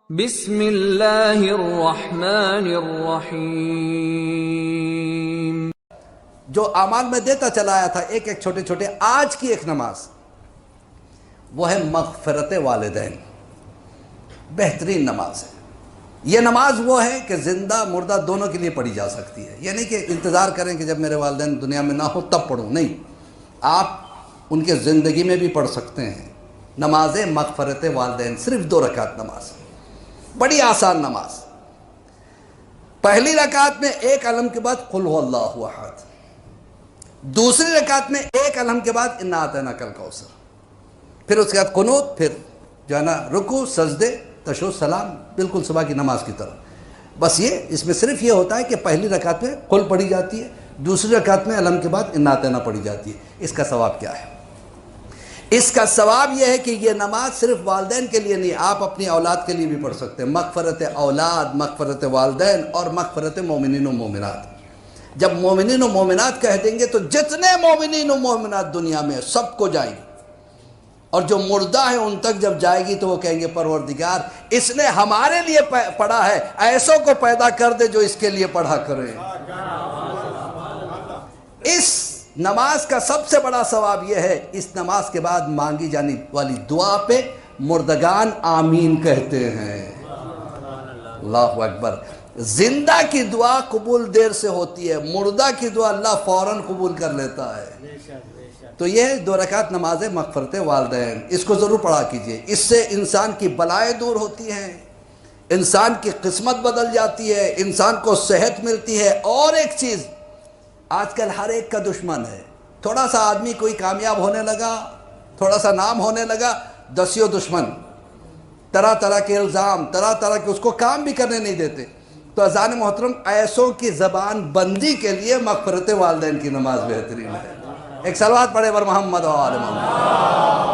بسم اللہ الرحمن الرحیم۔ جو اعمال میں دیتا چلا آیا تھا ایک ایک چھوٹے چھوٹے، آج کی ایک نماز وہ ہے مغفرت والدین، بہترین نماز ہے۔ یہ نماز وہ ہے کہ زندہ مردہ دونوں کے لیے پڑھی جا سکتی ہے، یہ نہیں کہ انتظار کریں کہ جب میرے والدین دنیا میں نہ ہو تب پڑھوں، نہیں، آپ ان کے زندگی میں بھی پڑھ سکتے ہیں۔ نماز مغفرت والدین، صرف 2 رکعت نماز، بڑی آسان نماز۔ پہلی رکعت میں 1 علم کے بعد قل هو اللہ احد، دوسری رکعت میں 1 علم کے بعد انا اعطیناک الکوثر، پھر اس کے بعد قنوت، پھر جو ہے نا رکوع، سجدے، تشہد، سلام، بالکل صبح کی نماز کی طرح۔ بس یہ اس میں صرف یہ ہوتا ہے کہ پہلی رکعت میں قل پڑھی جاتی ہے، دوسری رکعت میں علم کے بعد انا اعطینا پڑھی جاتی ہے۔ اس کا ثواب کیا ہے؟ اس کا ثواب یہ ہے کہ یہ نماز صرف والدین کے لیے نہیں، آپ اپنی اولاد کے لیے بھی پڑھ سکتے ہیں۔ مغفرت اولاد، مغفرت والدین اور مغفرت مومنین و مومنات۔ جب مومنین و مومنات کہہ دیں گے تو جتنے مومنین و مومنات دنیا میں سب کو جائے گی، اور جو مردہ ہے ان تک جب جائے گی تو وہ کہیں گے پروردگار اس نے ہمارے لیے پڑھا ہے، ایسوں کو پیدا کر دے جو اس کے لیے پڑھا کریں۔ اس نماز کا سب سے بڑا ثواب یہ ہے، اس نماز کے بعد مانگی جانے والی دعا پہ مردگان آمین کہتے ہیں۔ اللہ اکبر۔ زندہ کی دعا قبول دیر سے ہوتی ہے، مردہ کی دعا اللہ فوراً قبول کر لیتا ہے۔ تو یہ 2 رکعت نماز مغفرت والدین، اس کو ضرور پڑھا کیجئے۔ اس سے انسان کی بلائیں دور ہوتی ہیں، انسان کی قسمت بدل جاتی ہے، انسان کو صحت ملتی ہے۔ اور ایک چیز، آج کل ہر ایک کا دشمن ہے، تھوڑا سا آدمی کوئی کامیاب ہونے لگا، تھوڑا سا نام ہونے لگا، 10 دشمن، طرح طرح کے الزام، طرح طرح کے، اس کو کام بھی کرنے نہیں دیتے۔ تو اذان محترم، ایسوں کی زبان بندی کے لیے مغفرت والدین کی نماز بہترین ہے۔ ایک صلوات پڑھے بر محمد و آل محمد۔